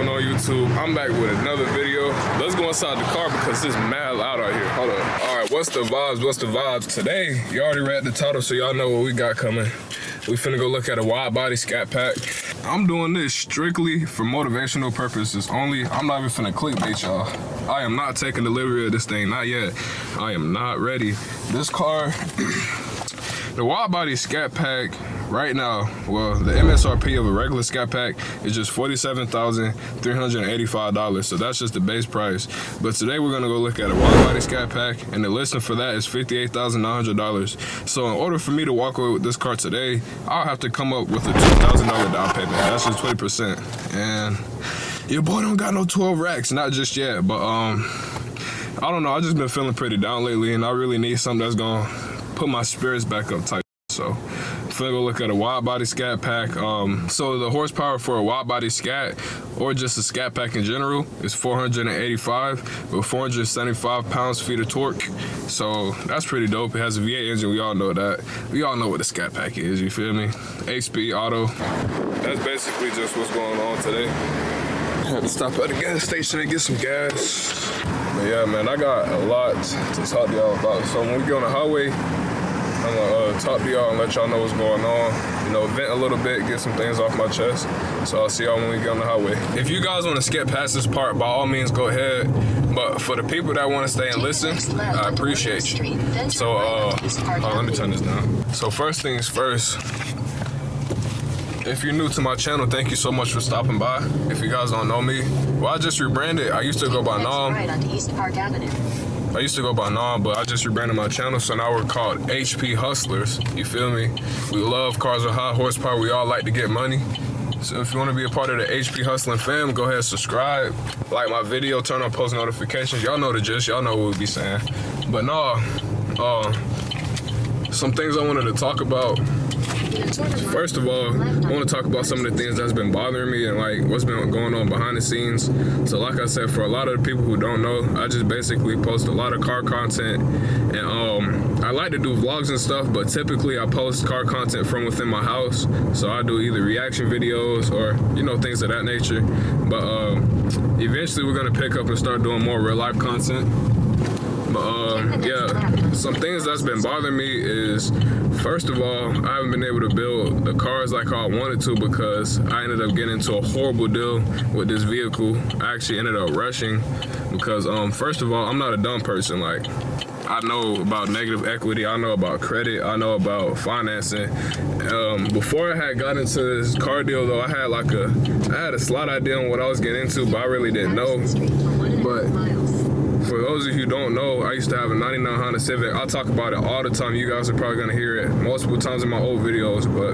going on YouTube? I'm back with another video. Let's go inside the car because it's mad loud out here. Hold up. All right, what's the vibes? What's the vibes? Today, you already read the title, so y'all know what we got coming. We finna go look at a Widebody Scatpack. I'm doing this strictly for motivational purposes only. I'm not even finna clickbait y'all. I am not taking delivery of this thing, not yet. I am not ready. This car, the Widebody Scatpack right now, well, the MSRP of a regular Scatpack is just $47,385. So that's just the base price. But today we're gonna go look at a Widebody Scatpack, and the listing for that is $58,900. So in order for me to walk away with this car today, I'll have to come up with a $2,000 down payment. That's just 20%. And your boy don't got no 12 racks, not just yet. But I don't know. I just been feeling pretty down lately, and I really need something that's gonna put my spirits back up tight. So I'm finna go look at a Widebody Scatpack. So the horsepower for a Widebody Scat, or just a Scatpack in general, is 485 with 475 pounds-feet of torque. So that's pretty dope. It has a V8 engine. We all know that. We all know what the Scatpack is, you feel me? 8-speed auto. That's basically just what's going on today. I had to stop at the gas station and get some gas. But yeah, man, I got a lot to talk to y'all about. So when we get on the highway, I'm gonna talk to y'all and let y'all know what's going on. You know, vent a little bit, get some things off my chest. So I'll see y'all when we get on the highway. If you guys want to skip past this part, by all means, go ahead. But for the people that want to stay and listen, I appreciate you. So, let me turn this down. So first things first, if you're new to my channel, thank you so much for stopping by. If you guys don't know me, well, I just rebranded. I used to go by Nom. I used to go by Nom, but I just rebranded my channel, so now we're called HP Hustlers. You feel me? We love cars with high horsepower. We all like to get money. So if you want to be a part of the HP Hustling fam, go ahead and subscribe, like my video, turn on post notifications. Y'all know the gist. Y'all know what we'll be saying. But no, some things I wanted to talk about. First of all, I want to talk about some of the things that's been bothering me and like what's been going on behind the scenes. So like I said, for a lot of the people who don't know, I just basically post a lot of car content, and I like to do vlogs and stuff, but typically I post car content from within my house. So I do either reaction videos or, you know, things of that nature. But eventually we're gonna pick up and start doing more real life content. But yeah, some things that's been bothering me is, first of all, I haven't been able to build the cars like I wanted to because I ended up getting into a horrible deal with this vehicle. I actually ended up rushing because, first of all, I'm not a dumb person. Like, I know about negative equity, I know about credit, I know about financing. Before I had got into this car deal though, I had a slight idea on what I was getting into, but I really didn't know. But for those of you who don't know, I used to have a 99 Honda Civic. I talk about it all the time. You guys are probably gonna hear it multiple times in my old videos, but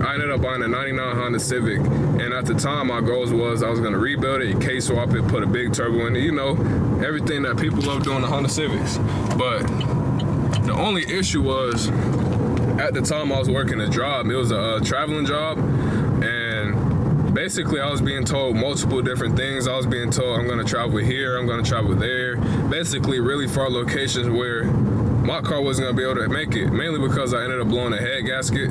I ended up buying a 99 Honda Civic. And at the time, my goals was I was gonna rebuild it, K-swap it, put a big turbo in it, you know, everything that people love doing to Honda Civics. But the only issue was, at the time I was working a job. It was a traveling job, and basically, I was being told multiple different things. I was being told I'm gonna travel here, I'm gonna travel there. Basically, really far locations where my car wasn't gonna be able to make it, mainly because I ended up blowing a head gasket.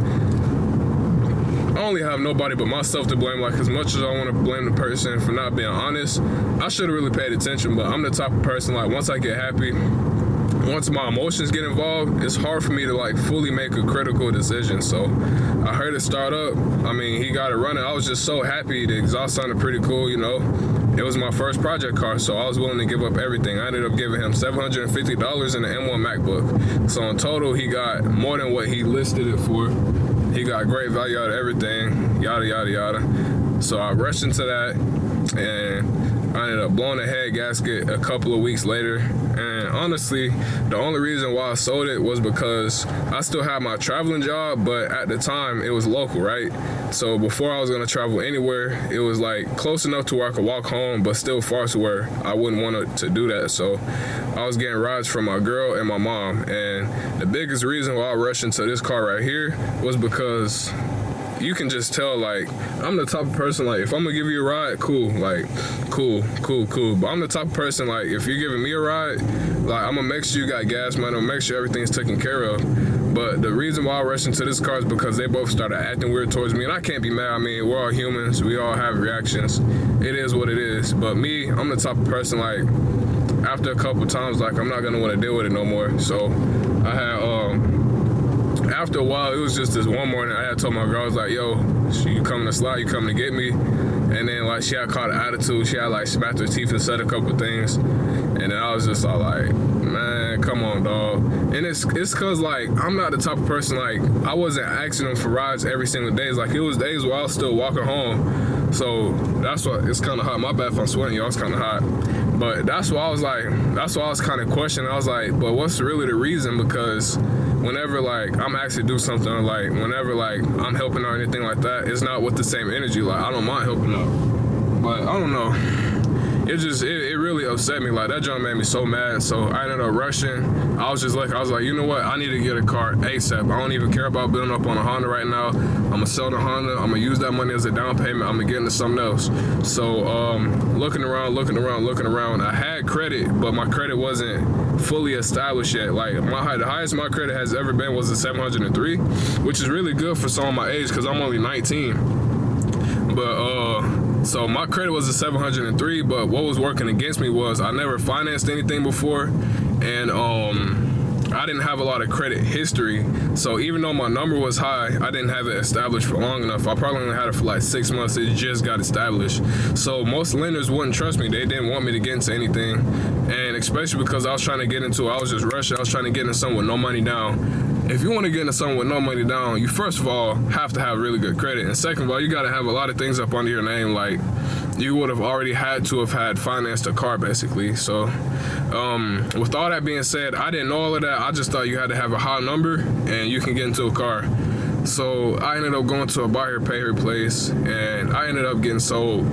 I only have nobody but myself to blame. Like, as much as I wanna blame the person for not being honest, I should've really paid attention, but I'm the type of person, like, once I get happy, once my emotions get involved, it's hard for me to like fully make a critical decision. So I heard it start up. I mean, he got it running. I was just so happy. The exhaust sounded pretty cool, you know. It was my first project car, so I was willing to give up everything. I ended up giving him $750 in the M1 MacBook. So in total, he got more than what he listed it for. He got great value out of everything, yada, yada, yada. So I rushed into that, and I ended up blowing a head gasket a couple of weeks later. And honestly, the only reason why I sold it was because I still had my traveling job, but at the time it was local, right? So before I was gonna travel anywhere, it was like close enough to where I could walk home, but still far to where I wouldn't want to do that. So I was getting rides from my girl and my mom. And the biggest reason why I rushed into this car right here was because you can just tell, like, I'm the type of person, like, if I'm gonna give you a ride, cool, like, cool. But I'm the type of person, like, if you're giving me a ride, like, I'm gonna make sure you got gas money, I'm gonna make sure everything's taken care of. But the reason why I rushed into this car is because they both started acting weird towards me, and I can't be mad. I mean, we're all humans. We all have reactions. It is what it is. But me, I'm the type of person, like, after a couple times, like, I'm not going to want to deal with it no more. So I had, after a while, it was just this one morning, I had told my girl, I was like, yo, you coming to slide? You coming to get me? And then, like, she had caught an attitude. She had, like, smacked her teeth and said a couple things. And then I was just all like, man, come on, dog. And it's cause, like, I'm not the type of person, like, I wasn't asking them for rides every single day. It's like, it was days where I was still walking home. So that's why it's kind of hot. My bad if I'm sweating, y'all. It's kind of hot. But that's why I was like, that's why I was kind of questioning. I was like, but what's really the reason? Because whenever, like, I'm actually do something, or, like, whenever, like, I'm helping out or anything like that, it's not with the same energy. Like, I don't mind helping out. But I don't know. It really upset me. Like, that junk made me so mad. So I ended up rushing. I was like, you know what? I need to get a car ASAP. I don't even care about building up on a Honda right now. I'm gonna sell the Honda. I'm gonna use that money as a down payment. I'm gonna get into something else. So looking around. I had credit, but my credit wasn't fully established yet. Like, the highest my credit has ever been was a 703, which is really good for someone my age because I'm only 19. But so my credit was a 703, but what was working against me was I never financed anything before, and I didn't have a lot of credit history. So even though my number was high, I didn't have it established for long enough. I probably only had it for like 6 months. It just got established. So most lenders wouldn't trust me. They didn't want me to get into anything, and especially because I was trying to get into it. I was just rushing. I was trying to get into something with no money down. If you want to get into something with no money down, you first of all have to have really good credit, and second of all, you got to have a lot of things up under your name. Like, you would have already had to have had financed a car, basically. So with all that being said, I didn't know all of that. I just thought you had to have a high number and you can get into a car. So I ended up going to a buy here, pay here place, and I ended up getting sold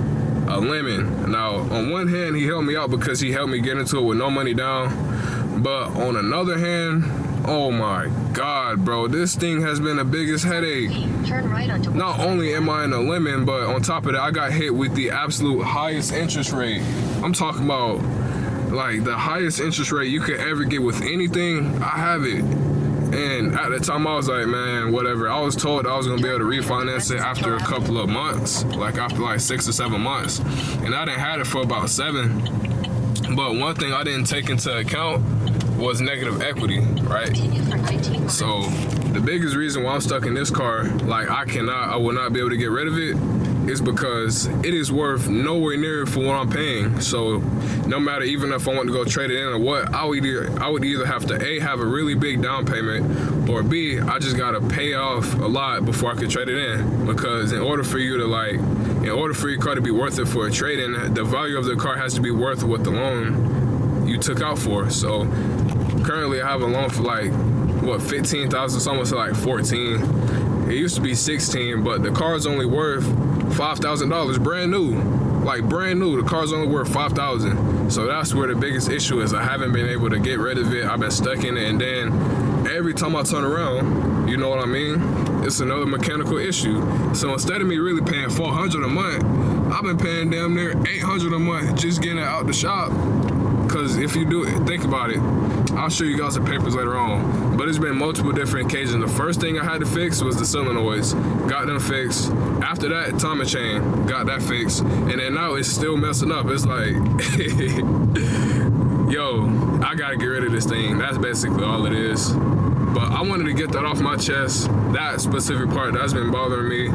a lemon. Now, on one hand, he helped me out because he helped me get into it with no money down, but on another hand, oh my God, bro, this thing has been the biggest headache. Turn right onto Not only am I in a lemon, but on top of that, I got hit with the absolute highest interest rate. I'm talking about, like, the highest interest rate you could ever get with anything. I have it. And at the time, I was like, man, whatever. I was told I was going to be able to refinance it after a couple of months, like after like 6 or 7 months. And I didn't have it for about 7. But one thing I didn't take into account was negative equity, right? So the biggest reason why I'm stuck in this car, like, I will not be able to get rid of it, is because it is worth nowhere near for what I'm paying. So no matter, even if I want to go trade it in or what, I would either have to A, have a really big down payment, or B, I just gotta pay off a lot before I can trade it in. Because in order for your car to be worth it for a trade-in, the value of the car has to be worth what the loan you took out for. So currently I have a loan for like, what, 15,000, it's almost like 14. It used to be 16, but the car's only worth $5,000, brand new. Like, brand new, the car's only worth $5,000. So that's where the biggest issue is. I haven't been able to get rid of it. I've been stuck in it, and then every time I turn around, you know what I mean? It's another mechanical issue. So instead of me really paying $400 a month, I've been paying damn near $800 a month just getting it out the shop. Because if you do it, think about it. I'll show you guys the papers later on. But it's been multiple different occasions. The first thing I had to fix was the solenoids. Got them fixed. After that, timing chain. Got that fixed. And then now it's still messing up. It's like, yo, I gotta get rid of this thing. That's basically all it is. But I wanted to get that off my chest. That specific part, that's been bothering me.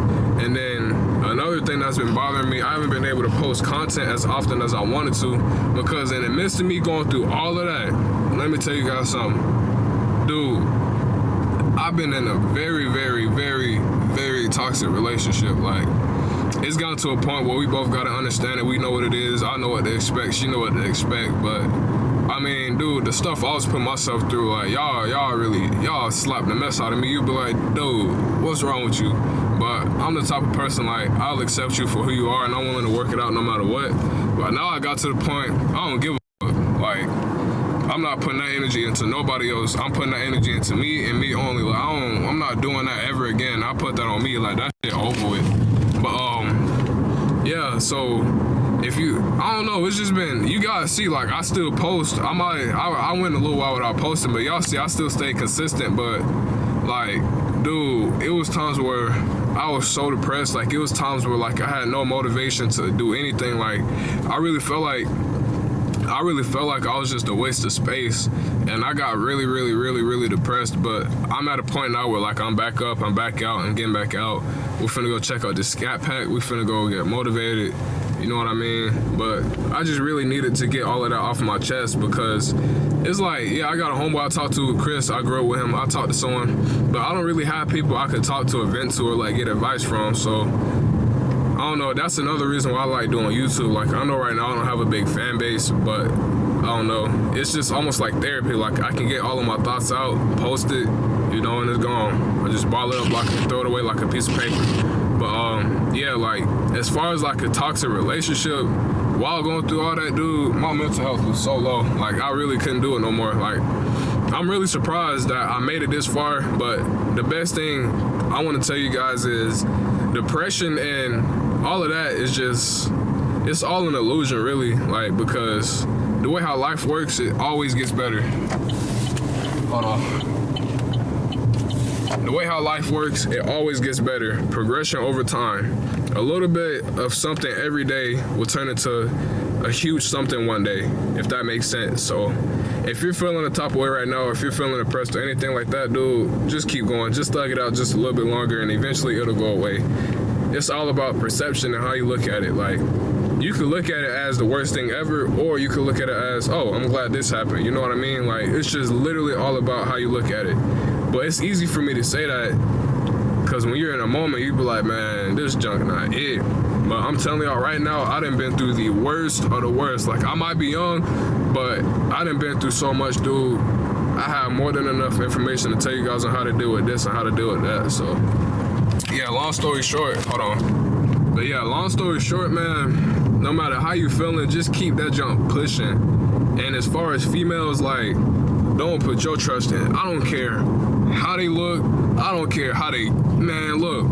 And then another thing that's been bothering me, I haven't been able to post content as often as I wanted to, because in the midst of me going through all of that, let me tell you guys something. Dude, I've been in a very, very, very, very toxic relationship. Like, it's gotten to a point where we both gotta understand it. We know what it is. I know what to expect. She know what to expect. But I mean, dude, the stuff I was putting myself through, like, y'all slapped the mess out of me. You be like, dude, what's wrong with you? But I'm the type of person, like, I'll accept you for who you are, and I'm willing to work it out no matter what. But now I got to the point, I don't give a fuck. Like, I'm not putting that energy into nobody else. I'm putting that energy into me and me only. Like, I'm not doing that ever again. I put that on me. Like, that shit over with. But yeah. So I don't know. It's just been, you guys see, like, I still post. I went a little while without posting, but y'all see, I still stay consistent. But Like, dude, it was times where I was so depressed. Like, it was times where, like, I had no motivation to do anything. Like, I really felt like I was just a waste of space, and I got really depressed. But I'm at a point now where, like, I'm back up, I'm back out, I'm getting back out. We're finna go check out this scat pack. We finna go get motivated. You know what I mean? But I just really needed to get all of that off my chest, because it's like, yeah, I got a homeboy I talk to, Chris. I grew up with him. I talk to someone, but I don't really have people I could talk to or vent to or, like, get advice from. So I don't know. That's another reason why I like doing YouTube. Like, I know right now I don't have a big fan base, but I don't know. It's just almost like therapy. Like, I can get all of my thoughts out, post it, you know, and it's gone. I just ball it up, like, throw it away like a piece of paper. But yeah, like, as far as, like, a toxic relationship, while going through all that, dude, my mental health was so low. Like, I really couldn't do it no more. Like, I'm really surprised that I made it this far. But the best thing I want to tell you guys is depression and all of that is just, it's all an illusion, really. Like, because the way how life works, it always gets better. Hold on. The way how life works, it always gets better. Progression over time. A little bit of something every day will turn into a huge something one day, if that makes sense. So if you're feeling the top way right now, or if you're feeling depressed or anything like that, dude, just keep going. Just thug it out just a little bit longer, and eventually it'll go away. It's all about perception and how you look at it. Like, you could look at it as the worst thing ever, or you could look at it as, oh, I'm glad this happened. You know what I mean? Like, it's just literally all about how you look at it. But it's easy for me to say that, because when you're in a moment, you be like, man, this junk not it. But I'm telling y'all right now, I done been through the worst of the worst. Like, I might be young, but I done been through so much, dude. I have more than enough information to tell you guys on how to deal with this and how to deal with that. So yeah, long story short, hold on. But yeah, long story short, man, no matter how you feeling, just keep that jump pushing. And as far as females, like, don't put your trust in. I don't care how they look. I don't care how they, man, look.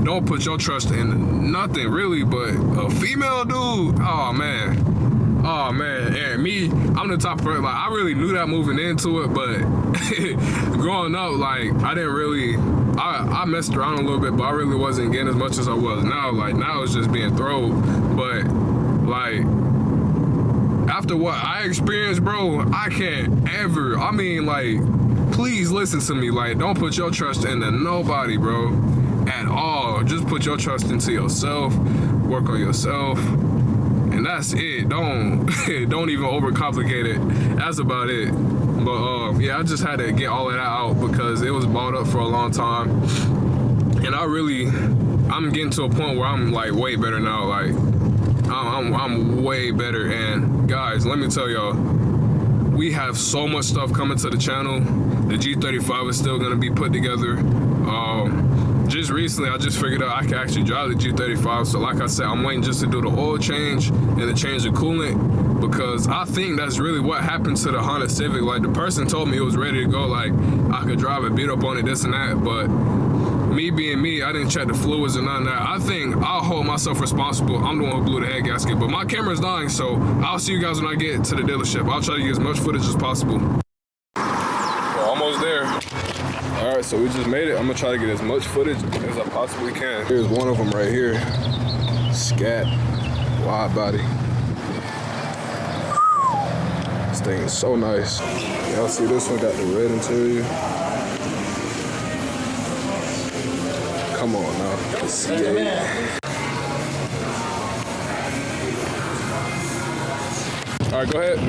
Don't put your trust in nothing, really, but a female dude, oh, man. Oh, man. And me, I'm the type of person, like, I really knew that moving into it, but growing up, like, I didn't really, I messed around a little bit, but I really wasn't getting as much as I was now. Like, now it's just being thrown. But, like, after what I experienced, bro, I can't ever, I mean, like, please listen to me. Like, don't put your trust into nobody, bro, at all. Just put your trust into yourself, work on yourself, and that's it. Don't even overcomplicate it. That's about it. But yeah, I just had to get all of that out because it was balled up for a long time, and I'm getting to a point where I'm, like, way better now. Like, I'm way better. And guys, let me tell y'all, we have so much stuff coming to the channel. The G35 is still gonna be put together. Just recently, I just figured out I can actually drive the G35. So like I said, I'm waiting just to do the oil change and the change of coolant, because I think that's really what happened to the Honda Civic. Like, the person told me it was ready to go, like, I could drive it, beat up on it, this and that, but me being me, I didn't check the fluids and none of that. I think I'll hold myself responsible. I'm the one who blew the head gasket, but my camera's dying, so I'll see you guys when I get to the dealership. I'll try to get as much footage as possible. We're almost there. All right, so we just made it. I'm gonna try to get as much footage as I possibly can. Here's one of them right here. Scat Widebody. This thing is so nice. Y'all see this one got the red interior. Come on now, the C8. All right, go ahead.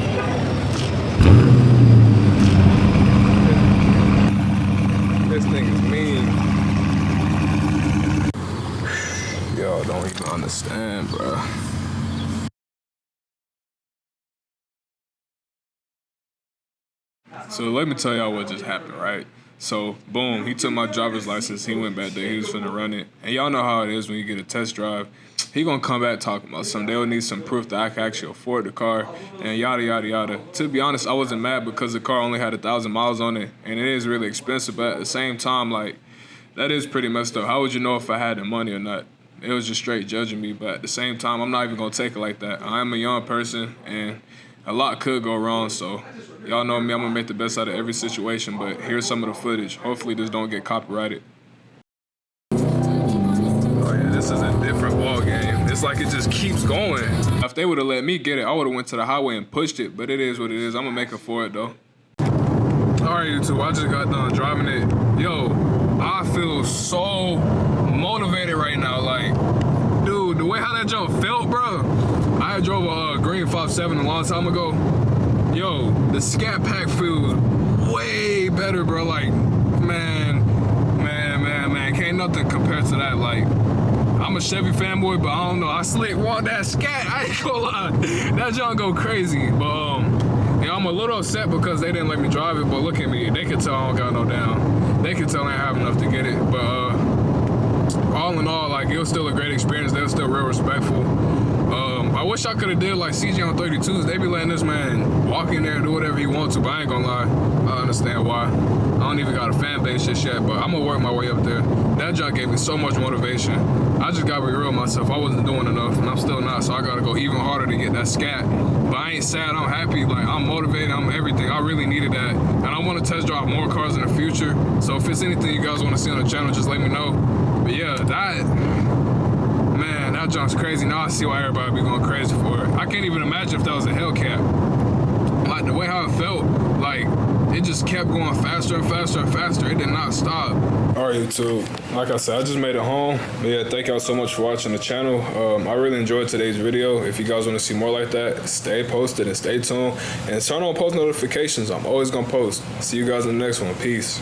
This thing is mean. Y'all don't even understand, bro. So let me tell y'all what just happened, right? So, boom, he took my driver's license. He went back there. He was finna run it. And y'all know how it is when you get a test drive. He gonna come back talking about something. They'll need some proof that I can actually afford the car and yada, yada, yada. To be honest, I wasn't mad because the car only had 1,000 miles on it. And it is really expensive. But at the same time, like, that is pretty messed up. How would you know if I had the money or not? It was just straight judging me. But at the same time, I'm not even gonna take it like that. I am a young person, and a lot could go wrong. So y'all know me, I'm gonna make the best out of every situation. But here's some of the footage. Hopefully this don't get copyrighted. Oh yeah, this is a different ball game. It's like it just keeps going. If they would have let me get it, I would have went to the highway and pushed it. But it is what it is. I'm gonna make it for it though. All right, YouTube, I just got done driving it. Yo, I feel so motivated right now. Like, dude, the way how that jump felt, bro. I drove a green 5.7 a long time ago. Yo, the Scatpack feels way better, bro. Like, man, can't nothing compare to that. Like, I'm a Chevy fanboy, but I don't know. I slick walk that Scat. I ain't gonna lie, that jump go crazy. But yeah, I'm a little upset because they didn't let me drive it. But look at me, they can tell I don't got no down. They can tell I ain't have enough to get it. But all in all, like, it was still a great experience. They were still real respectful. I wish I could have did like CJ on 32s. They be letting this man walk in there and do whatever he wants to, but I ain't gonna lie, I understand why. I don't even got a fan base just yet, but I'm gonna work my way up there. That jump gave me so much motivation. I just gotta be real with myself. I wasn't doing enough, and I'm still not, so I gotta go even harder to get that Scat. But I ain't sad, I'm happy, like, I'm motivated, I'm everything. I really needed that, and I wanna test drive more cars in the future. So if it's anything you guys wanna see on the channel, just let me know. But yeah, that jump's crazy. Now I see why everybody be going crazy for it. I can't even imagine if that was a HELLCAT. Like, the way how it felt, like, it just kept going faster and faster and faster. It did not stop. All right, YouTube. Like I said, I just made it home. But yeah, thank y'all so much for watching the channel. I really enjoyed today's video. If you guys want to see more like that, stay posted and stay tuned. And turn on post notifications. I'm always going to post. See you guys in the next one. Peace.